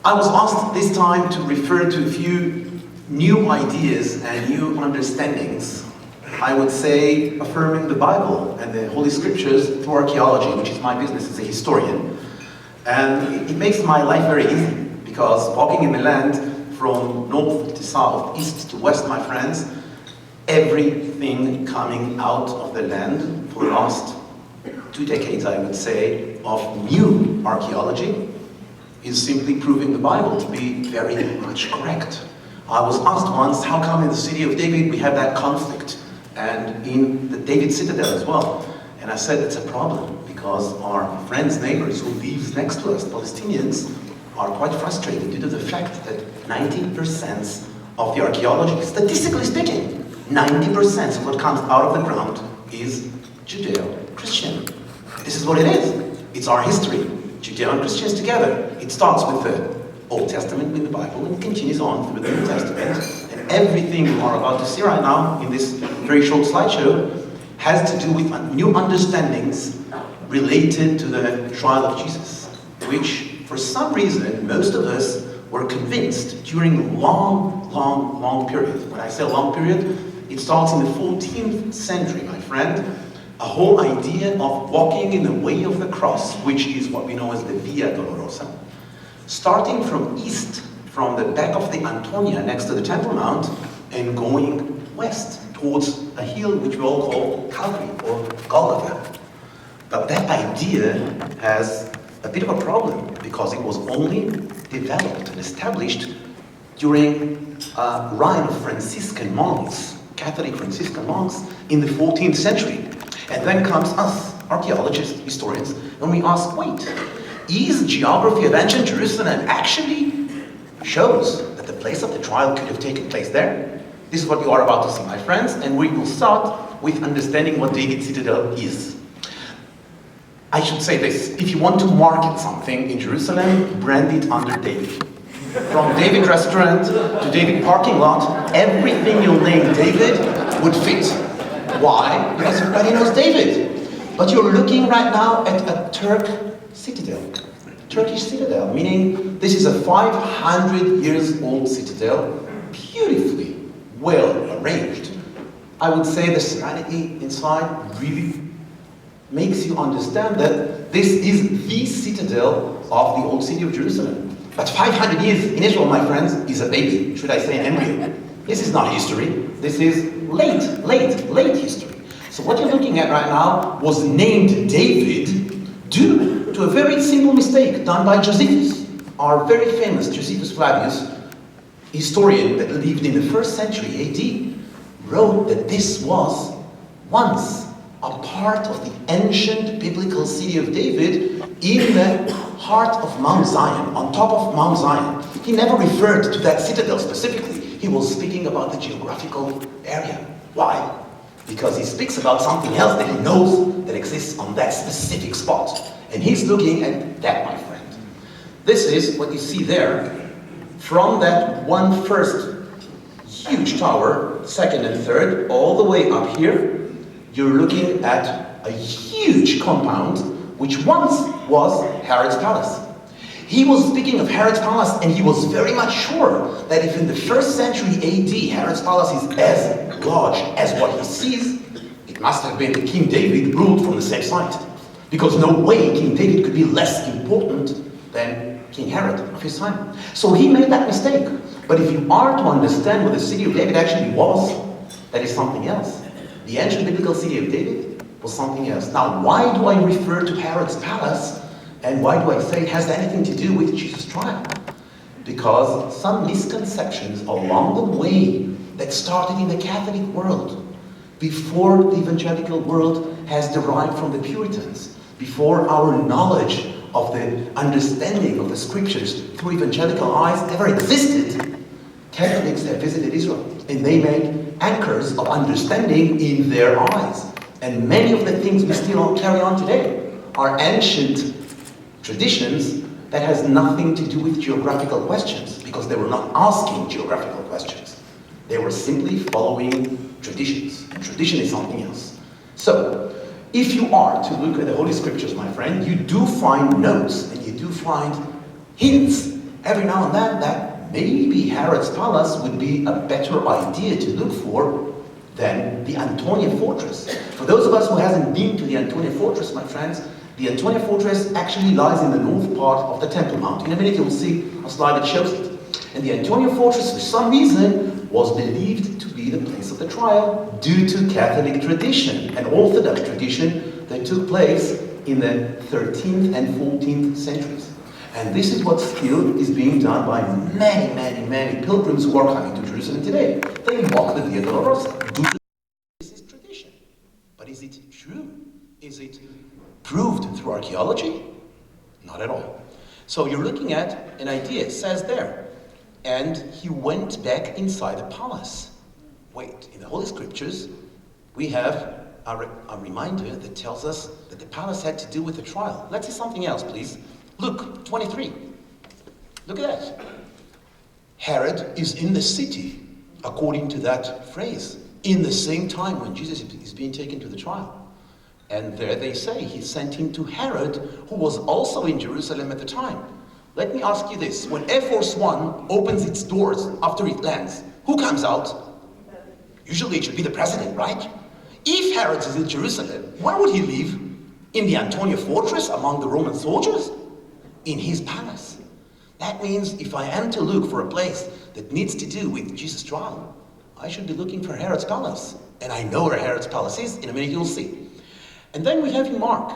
I was asked this time to refer to a few new ideas and new understandings, I would say affirming the Bible and the Holy Scriptures through archaeology, which is my business as a historian. And it makes my life very easy, because walking in the land from north to south, east to west, my friends, everything coming out of the land for the last 2 decades, I would say, of new archaeology is simply proving the Bible to be very much correct. I was asked once, how come in the city of David we have that conflict, and in the David Citadel as well? And I said it's a problem, because our friends, neighbors who live next to us, Palestinians, are quite frustrated due to the fact that 90% of the archaeology, statistically speaking, 90% of what comes out of the ground is Judeo-Christian. This is what it is. It's our history. Judeo and Christians together. It starts with the Old Testament, with the Bible, and continues on through the New Testament. And everything we are about to see right now in this very short slideshow has to do with new understandings related to the trial of Jesus, which for some reason most of us were convinced during a long period. When I say long period, it starts in the 14th century, my friend. A whole idea of walking in the way of the cross, which is what we know as the Via Dolorosa, starting from east, from the back of the Antonia next to the Temple Mount, and going west towards a hill which we all call Calvary or Golgotha. But that idea has a bit of a problem, because it was only developed and established during a reign of Franciscan monks, Catholic Franciscan monks, in the 14th century. And then comes us, archaeologists, historians, and we ask, wait, is geography of ancient Jerusalem actually shows that the place of the trial could have taken place there? This is what you are about to see, my friends, and we will start with understanding what David Citadel is. I should say this, if you want to market something in Jerusalem, brand it under David. From David Restaurant to David Parking Lot, everything you'll name David would fit. Why? Because everybody knows David. But you're looking right now at a Turkish citadel, meaning this is a 500 years old citadel, beautifully well arranged. I would say the serenity inside really makes you understand that this is the citadel of the old city of Jerusalem. But 500 years in Israel, my friends, is a baby, should I say an embryo. This is not history, this is late history. So what you're looking at right now was named David due to a very simple mistake done by Josephus, our very famous Josephus Flavius, historian that lived in the 1st century AD, wrote that this was once a part of the ancient biblical city of David in the heart of Mount Zion, on top of Mount Zion. He never referred to that citadel specifically. He was speaking about the geographical area. Why? Because he speaks about something else that he knows that exists on that specific spot. And he's looking at that, my friend. This is what you see there. From that one first huge tower, second and third, all the way up here, you're looking at a huge compound which once was Herod's Palace. He was speaking of Herod's Palace, and he was very much sure that if in the 1st century AD Herod's Palace is as large as what he sees, it must have been that King David ruled from the same site. Because no way King David could be less important than King Herod of his time. So he made that mistake. But if you are to understand what the city of David actually was, that is something else. The ancient biblical city of David was something else. Now, why do I refer to Herod's Palace? And why do I say it has anything to do with Jesus' trial? Because some misconceptions along the way that started in the Catholic world, before the evangelical world has derived from the Puritans, before our knowledge of the understanding of the scriptures through evangelical eyes ever existed, Catholics have visited Israel, and they made anchors of understanding in their eyes. And many of the things we still carry on today are ancient traditions that has nothing to do with geographical questions, because they were not asking geographical questions. They were simply following traditions, and tradition is something else. So, if you are to look at the Holy Scriptures, my friend, you do find notes, and you do find hints every now and then that maybe Herod's Palace would be a better idea to look for than the Antonia Fortress. For those of us who hasn't been to the Antonia Fortress, my friends, the Antonia Fortress actually lies in the north part of the Temple Mount. In a minute you will see a slide that shows it. And the Antonia Fortress, for some reason, was believed to be the place of the trial due to Catholic tradition and Orthodox tradition that took place in the 13th and 14th centuries. And this is what still is being done by many, many, many pilgrims who are coming to Jerusalem today. They walk the Via Dolorosa. This is tradition. But is it true? Is it proved through archaeology? Not at all. So you're looking at an idea, it says there, and he went back inside the palace. Wait, in the Holy Scriptures, we have a reminder that tells us that the palace had to do with the trial. Let's see something else, please. Luke 23. Look at that. Herod is in the city, according to that phrase, in the same time when Jesus is being taken to the trial. And there they say he sent him to Herod, who was also in Jerusalem at the time. Let me ask you this. When Air Force One opens its doors after it lands, who comes out? Usually it should be the president, right? If Herod is in Jerusalem, where would he live? In the Antonia Fortress among the Roman soldiers? In his palace. That means if I am to look for a place that needs to do with Jesus' trial, I should be looking for Herod's Palace. And I know where Herod's Palace is. In a minute you'll see. And then we have in Mark.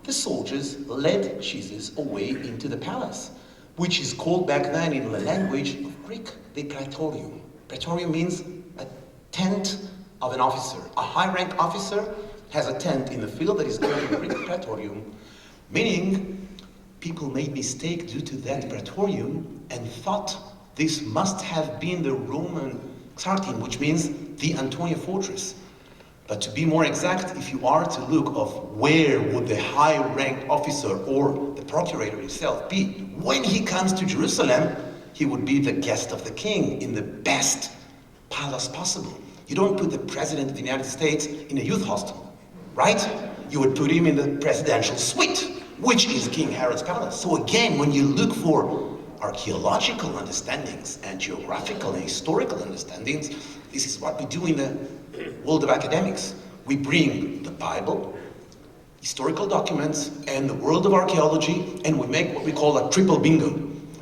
The soldiers led Jesus away into the palace, which is called back then in the language of Greek, the praetorium. Praetorium means a tent of an officer. A high-rank officer has a tent in the field that is called the Greek praetorium, meaning people made mistake due to that praetorium and thought this must have been the Roman Xartim, which means the Antonia Fortress. But to be more exact, if you are to look of where would the high-ranked officer or the procurator himself be, when he comes to Jerusalem, he would be the guest of the king in the best palace possible. You don't put the president of the United States in a youth hostel, right? You would put him in the presidential suite, which is King Herod's palace. So again, when you look for archaeological understandings and geographical and historical understandings, this is what we do in the world of academics. We bring the Bible, historical documents, and the world of archaeology, and we make what we call a triple bingo.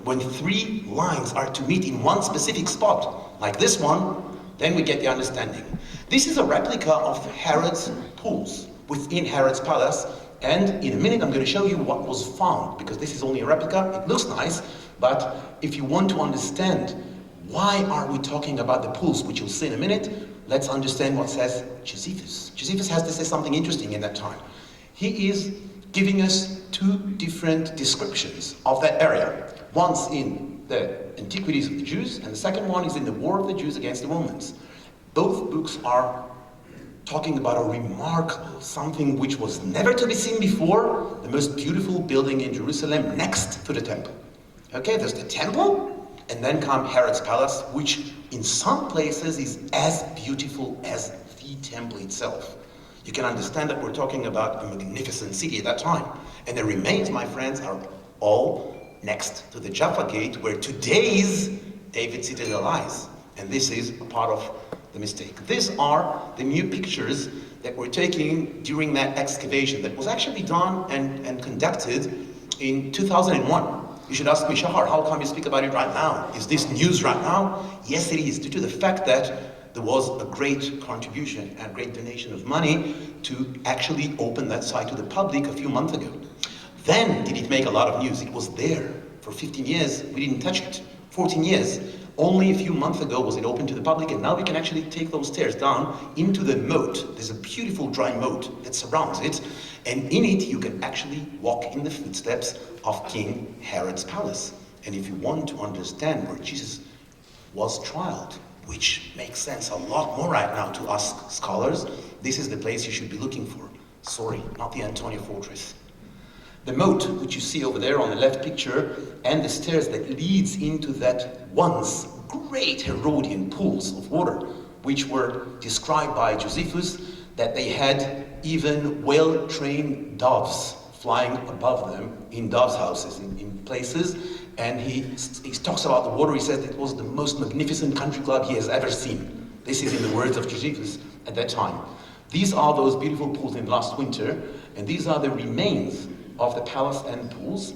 When three lines are to meet in one specific spot, like this one, then we get the understanding. This is a replica of Herod's pools within Herod's palace, and in a minute I'm going to show you what was found, because this is only a replica. It looks nice, but if you want to understand why are we talking about the pools, which you'll see in a minute, let's understand what says Josephus. Josephus has to say something interesting in that time. He is giving us two different descriptions of that area. One's in the Antiquities of the Jews, and the second one is in the War of the Jews against the Romans. Both books are talking about a remarkable, something which was never to be seen before, the most beautiful building in Jerusalem next to the temple. Okay, there's the temple, and then comes Herod's palace, which in some places is as beautiful as the temple itself. You can understand that we're talking about a magnificent city at that time. And the remains, my friends, are all next to the Jaffa Gate, where today's David's Citadel lies. And this is a part of the mistake. These are the new pictures that were taken during that excavation that was actually done and conducted in 2001. You should ask me, Shachar, how come you speak about it right now? Is this news right now? Yes, it is, due to the fact that there was a great contribution and great donation of money to actually open that site to the public a few months ago. Then did it make a lot of news. It was there for 15 years. We didn't touch it. 14 years. Only a few months ago was it open to the public, and now we can actually take those stairs down into the moat. There's a beautiful dry moat that surrounds it, and in it you can actually walk in the footsteps of King Herod's palace. And if you want to understand where Jesus was trialed, which makes sense a lot more right now to us scholars, this is the place you should be looking for. Sorry, not the Antonia Fortress. The moat, which you see over there on the left picture, and the stairs that leads into that once great Herodian pools of water, which were described by Josephus, that they had even well-trained doves flying above them in doves' houses in places, and he talks about the water. He says it was the most magnificent country club he has ever seen. This is in the words of Josephus at that time. These are those beautiful pools in last winter, and these are the remains of the palace and pools.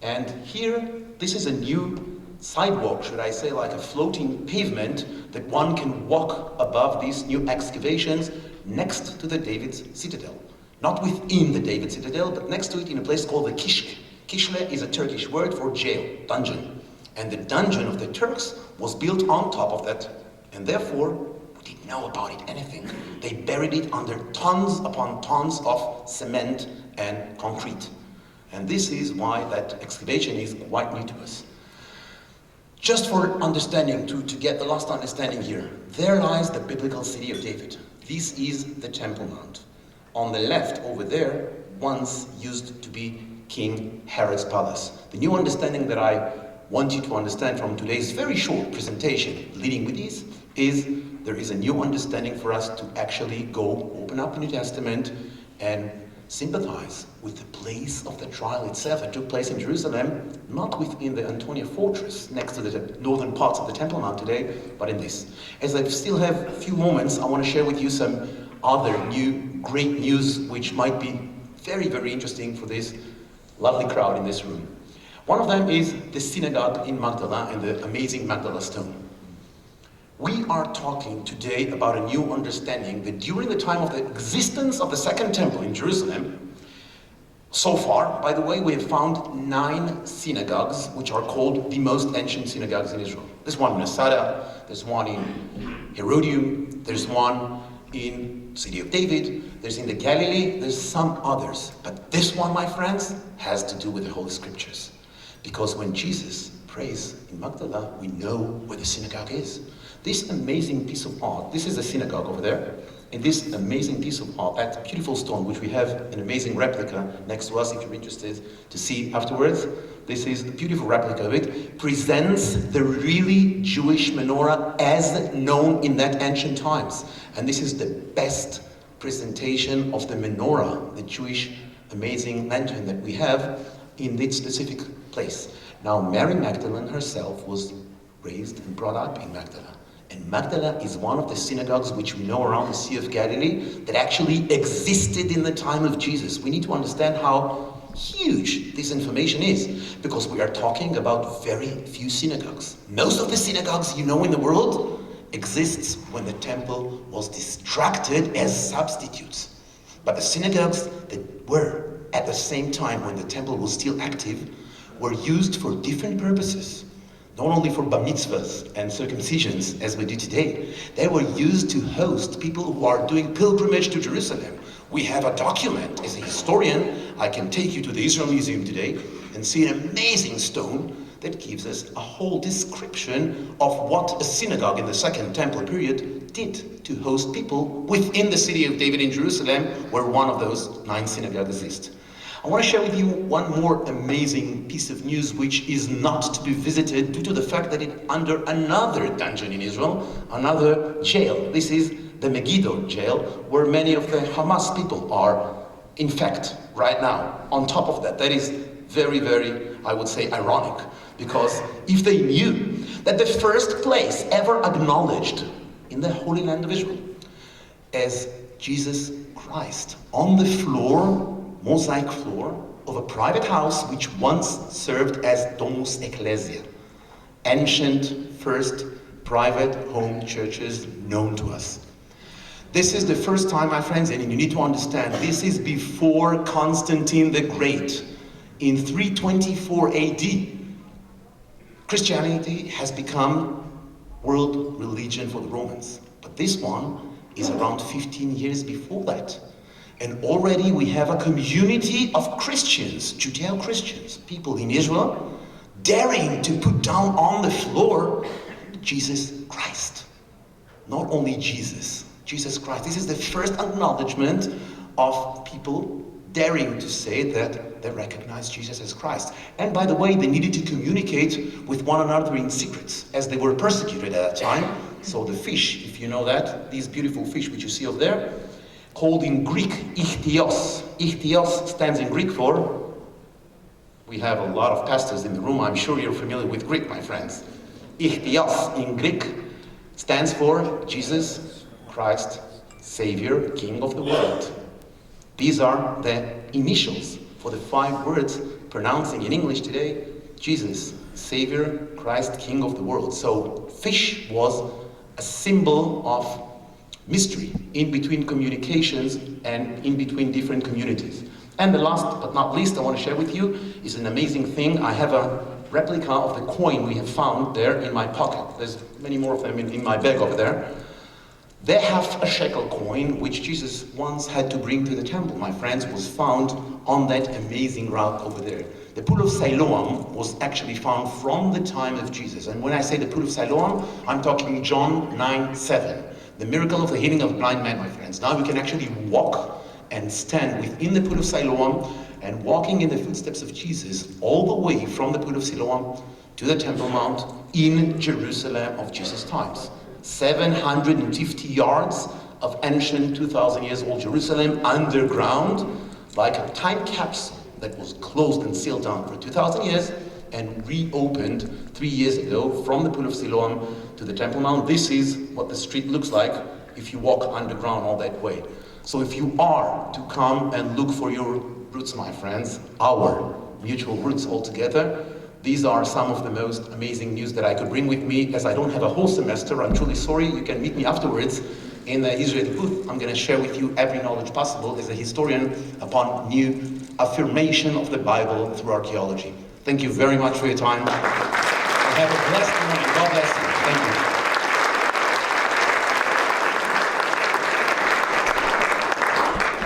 And here, this is a new sidewalk, should I say, like a floating pavement that one can walk above these new excavations next to the David's Citadel. Not within the David Citadel, but next to it in a place called the Kishle. Kishle is a Turkish word for jail, dungeon. And the dungeon of the Turks was built on top of that. And therefore, we didn't know about it anything. They buried it under tons upon tons of cement and concrete. And this is why that excavation is quite new to us. Just for understanding, to get the last understanding here, there lies the biblical city of David. This is the Temple Mount. On the left, over there, once used to be King Herod's Palace. The new understanding that I want you to understand from today's very short presentation, leading with this, is there is a new understanding for us to actually go open up the New Testament and sympathize with the place of the trial itself that took place in Jerusalem, not within the Antonia fortress next to the northern parts of the Temple Mount today, but in this. As I still have a few moments, I want to share with you some other new great news which might be very, very interesting for this lovely crowd in this room. One of them is the synagogue in Magdala and the amazing Magdala stone. We are talking today about a new understanding that during the time of the existence of the Second Temple in Jerusalem, so far, by the way, we have found 9 synagogues which are called the most ancient synagogues in Israel. There's one in Masada, there's one in Herodium, there's one in the city of David, there's in the Galilee, there's some others. But this one, my friends, has to do with the Holy Scriptures. Because when Jesus prays in Magdala, we know where the synagogue is. This amazing piece of art, this is a synagogue over there, and this amazing piece of art, that beautiful stone, which we have an amazing replica next to us if you're interested to see afterwards. This is a beautiful replica of it, presents the really Jewish menorah as known in that ancient times. And this is the best presentation of the menorah, the Jewish amazing lantern that we have in this specific place. Now, Mary Magdalene herself was raised and brought up in Magdala. And Magdala is one of the synagogues which we know around the Sea of Galilee that actually existed in the time of Jesus. We need to understand how huge this information is, because we are talking about very few synagogues. Most of the synagogues you know in the world exists when the temple was distracted as substitutes. But the synagogues that were at the same time when the temple was still active were used for different purposes. Not only for bar mitzvahs and circumcisions, as we do today, they were used to host people who are doing pilgrimage to Jerusalem. We have a document. As a historian, I can take you to the Israel Museum today and see an amazing stone that gives us a whole description of what a synagogue in the Second Temple period did to host people within the city of David in Jerusalem, where one of those 9 synagogues exists. I want to share with you one more amazing piece of news which is not to be visited due to the fact that it's under another dungeon in Israel, another jail. This is the Megiddo jail, where many of the Hamas people are, in fact, right now. On top of that, that is very, very, I would say, ironic, because if they knew that the first place ever acknowledged in the Holy Land of Israel as Jesus Christ on the floor, mosaic floor of a private house which once served as Domus Ecclesia, ancient first private home churches known to us. This is the first time, my friends, and you need to understand, this is before Constantine the Great. In 324 AD, Christianity has become world religion for the Romans. But this one is around 15 years before that. And already we have a community of Christians, Judeo-Christians, people in Israel, daring to put down on the floor Jesus Christ. Not only Jesus Christ. This is the first acknowledgement of people daring to say that they recognize Jesus as Christ. And by the way, they needed to communicate with one another in secrets, as they were persecuted at that time. So the fish, if you know that, these beautiful fish which you see over there, called in Greek ichthyos. Ichthyos stands in Greek for We have a lot of pastors in the room. I'm sure you're familiar with Greek, my friends. Ichthyios in Greek stands for Jesus Christ, Savior, King of the world. These are the initials for the 5 words pronouncing in English today, Jesus, Savior, Christ, King of the world. So fish was a symbol of mystery in between communications and in between different communities. And the last but not least I want to share with you is an amazing thing. I have a replica of the coin we have found there in my pocket. There's many more of them in my bag over there. The half a shekel coin, which Jesus once had to bring to the temple, my friends, was found on that amazing rock over there. The pool of Siloam was actually found from the time of Jesus. And when I say the pool of Siloam, I'm talking John 9:7. The miracle of the healing of blind man, my friends. Now we can actually walk and stand within the pool of Siloam and walking in the footsteps of Jesus all the way from the pool of Siloam to the Temple Mount in Jerusalem of Jesus' times. 750 yards of ancient 2,000 years old Jerusalem underground, like a time capsule that was closed and sealed down for 2,000 years and reopened 3 years ago from the pool of Siloam to the Temple Mount. This is what the street looks like if you walk underground all that way. So if you are to come and look for your roots, my friends, our mutual roots all together, these are some of the most amazing news that I could bring with me. As I don't have a whole semester, I'm truly sorry. You can meet me afterwards in the Israeli booth. I'm going to share with you every knowledge possible as a historian upon new affirmation of the Bible through archaeology. Thank you very much for your time. Have a blessed morning. God bless you. Thank you.